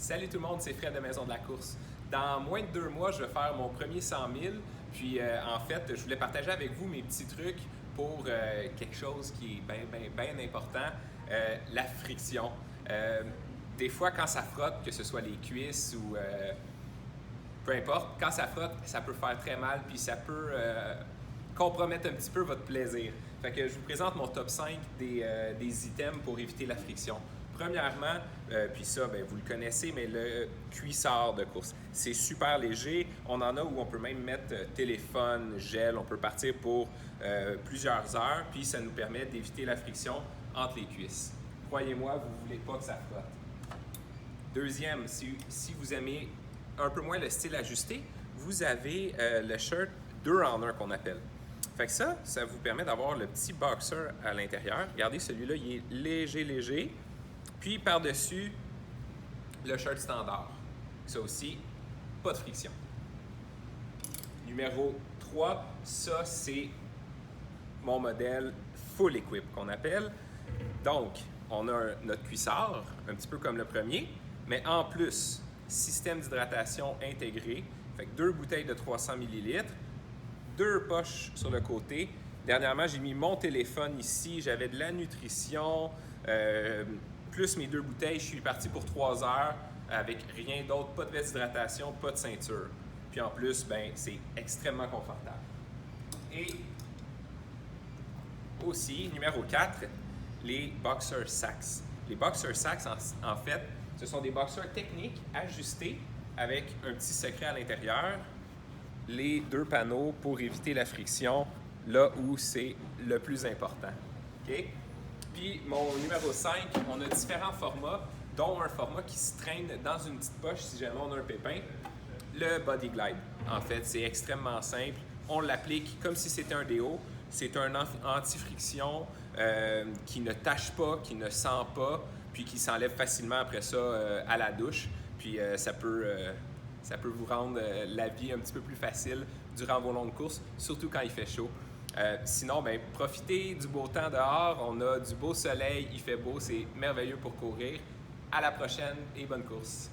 Salut tout le monde, c'est Fred de Maison de la Course. Dans moins de 2 mois, je vais faire mon premier 100 000. Puis en fait, je voulais partager avec vous mes petits trucs pour quelque chose qui est bien important, la friction. Des fois, quand ça frotte, que ce soit les cuisses ou peu importe, quand ça frotte, ça peut faire très mal, puis ça peut compromettre un petit peu votre plaisir. Fait que je vous présente mon top 5 des items pour éviter la friction. Premièrement, puis ça, vous le connaissez, mais le cuissard de course. C'est super léger. On en a où on peut même mettre téléphone, gel. On peut partir pour plusieurs heures, puis ça nous permet d'éviter la friction entre les cuisses. Croyez-moi, vous ne voulez pas que ça frotte. Deuxième, si vous aimez un peu moins le style ajusté, vous avez le shirt 2 en 1 qu'on appelle. Fait que ça vous permet d'avoir le petit boxer à l'intérieur. Regardez, celui-là, il est léger. Puis par-dessus, le shirt standard. Ça aussi, pas de friction. Numéro 3, ça c'est mon modèle full equip qu'on appelle. Donc, on a notre cuissard, un petit peu comme le premier, mais en plus, système d'hydratation intégré. Fait que 2 bouteilles de 300 ml, 2 poches sur le côté. Dernièrement, j'ai mis mon téléphone ici, j'avais de la nutrition, plus mes 2 bouteilles, je suis parti pour 3 heures avec rien d'autre, pas de veste d'hydratation, pas de ceinture. Puis en plus, c'est extrêmement confortable. Et aussi, numéro 4, les boxer sacks. Les boxer sacks, en fait, ce sont des boxers techniques ajustés avec un petit secret à l'intérieur, les 2 panneaux pour éviter la friction là où c'est le plus important. Okay? Puis mon numéro 5, on a différents formats, dont un format qui se traîne dans une petite poche si jamais on a un pépin, le Body Glide. En fait, c'est extrêmement simple. On l'applique comme si c'était un déo. C'est un anti-friction qui ne tache pas, qui ne sent pas, puis qui s'enlève facilement après ça à la douche. Puis ça peut vous rendre la vie un petit peu plus facile durant vos longues courses, surtout quand il fait chaud. Sinon, profitez du beau temps dehors. On a du beau soleil, il fait beau, c'est merveilleux pour courir. À la prochaine et bonne course!